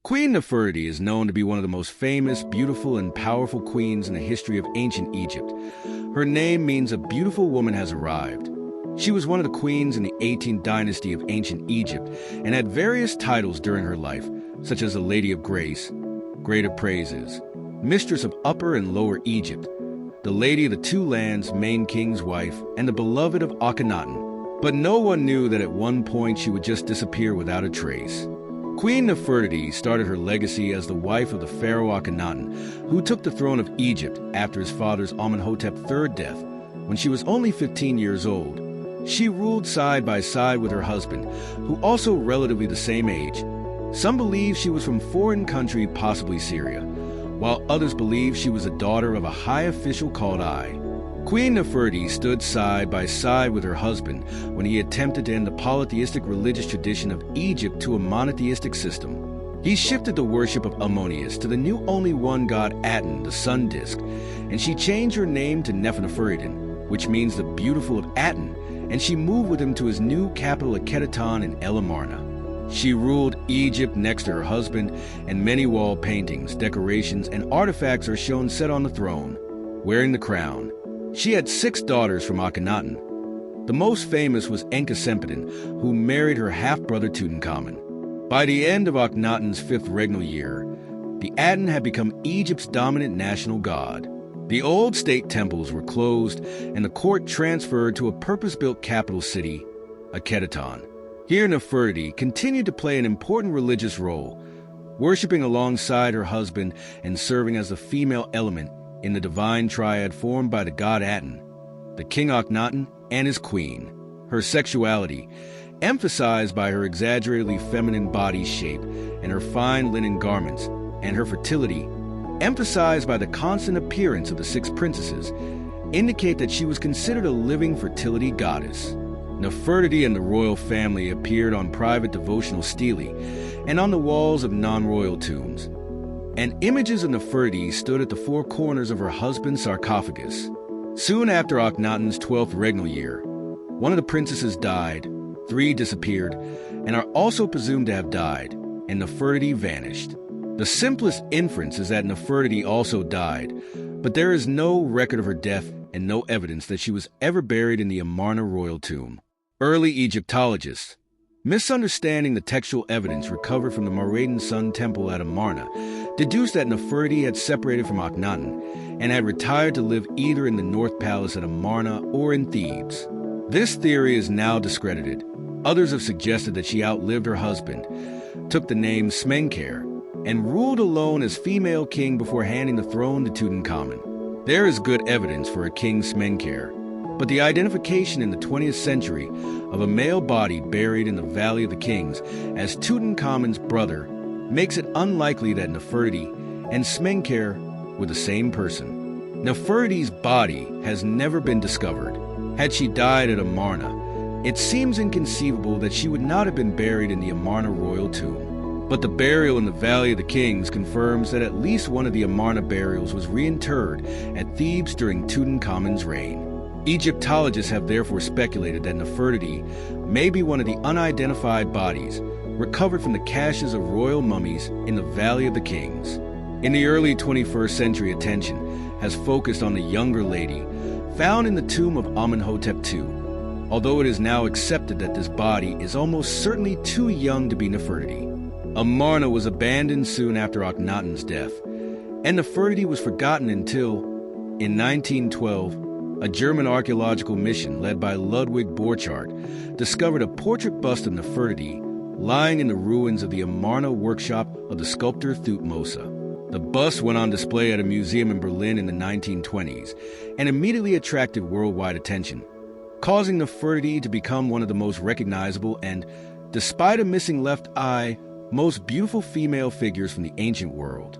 Queen Nefertiti is known to be one of the most famous, beautiful, and powerful queens in the history of ancient Egypt. Her name means a beautiful woman has arrived. She was one of the queens in the 18th dynasty of ancient Egypt and had various titles during her life, such as the Lady of Grace, Great of Praises, Mistress of Upper and Lower Egypt, the Lady of the Two Lands, Main King's wife, and the Beloved of Akhenaten. But no one knew that at one point she would just disappear without a trace. Queen Nefertiti started her legacy as the wife of the pharaoh Akhenaten, who took the throne of Egypt after his father's Amenhotep III's death. When she was only 15 years old, she ruled side by side with her husband, who also relatively the same age. Some believe she was from a foreign country, possibly Syria, while others believe she was a daughter of a high official called Ai. Queen Nefertiti stood side by side with her husband when he attempted to end the polytheistic religious tradition of Egypt to a monotheistic system. He shifted the worship of Ammonius to the new only one god Aten, the sun disk, and she changed her name to Nefertiti, which means the beautiful of Aten, and she moved with him to his new capital Akhenaten in El Amarna. She ruled Egypt next to her husband, and many wall paintings, decorations, and artifacts are shown set on the throne, wearing the crown. She had 6 daughters from Akhenaten. The most famous was Enkhsehnptah, who married her half-brother Tutankhamun. By the end of Akhenaten's 5th regnal year, the Aten had become Egypt's dominant national god. The old state temples were closed, and the court transferred to a purpose-built capital city, Akhenaten. Here Nefertiti continued to play an important religious role, worshipping alongside her husband and serving as the female element in the divine triad formed by the god Aten, the king Akhenaten, and his queen. Her sexuality, emphasized by her exaggeratedly feminine body shape and her fine linen garments, and her fertility, emphasized by the constant appearance of the 6 princesses, indicate that she was considered a living fertility goddess. Nefertiti and the royal family appeared on private devotional stelae and on the walls of non-royal tombs, and images of Nefertiti stood at the 4 corners of her husband's sarcophagus. Soon after Akhenaten's 12th regnal year, one of the princesses died, 3 disappeared, and are also presumed to have died, and Nefertiti vanished. The simplest inference is that Nefertiti also died, but there is no record of her death and no evidence that she was ever buried in the Amarna royal tomb. Early Egyptologists, misunderstanding the textual evidence recovered from the Moradin Sun Temple at Amarna, deduced that Nefertiti had separated from Akhenaten and had retired to live either in the North Palace at Amarna or in Thebes. This theory is now discredited. Others have suggested that she outlived her husband, took the name Smenkhare, and ruled alone as female king before handing the throne to Tutankhamun. There is good evidence for a king Smenkhare, but the identification in the 20th century of a male body buried in the Valley of the Kings as Tutankhamun's brother makes it unlikely that Nefertiti and Smenkhare were the same person. Nefertiti's body has never been discovered. Had she died at Amarna, it seems inconceivable that she would not have been buried in the Amarna royal tomb. But the burial in the Valley of the Kings confirms that at least one of the Amarna burials was reinterred at Thebes during Tutankhamun's reign. Egyptologists have therefore speculated that Nefertiti may be one of the unidentified bodies recovered from the caches of royal mummies in the Valley of the Kings. In the early 21st century, attention has focused on the younger lady found in the tomb of Amenhotep II, although it is now accepted that this body is almost certainly too young to be Nefertiti. Amarna was abandoned soon after Akhenaten's death, and Nefertiti was forgotten until, in 1912, a German archaeological mission led by Ludwig Borchardt discovered a portrait bust of Nefertiti lying in the ruins of the Amarna workshop of the sculptor Thutmose. The bust went on display at a museum in Berlin in the 1920s and immediately attracted worldwide attention, causing Nefertiti to become one of the most recognizable and, despite a missing left eye, most beautiful female figures from the ancient world.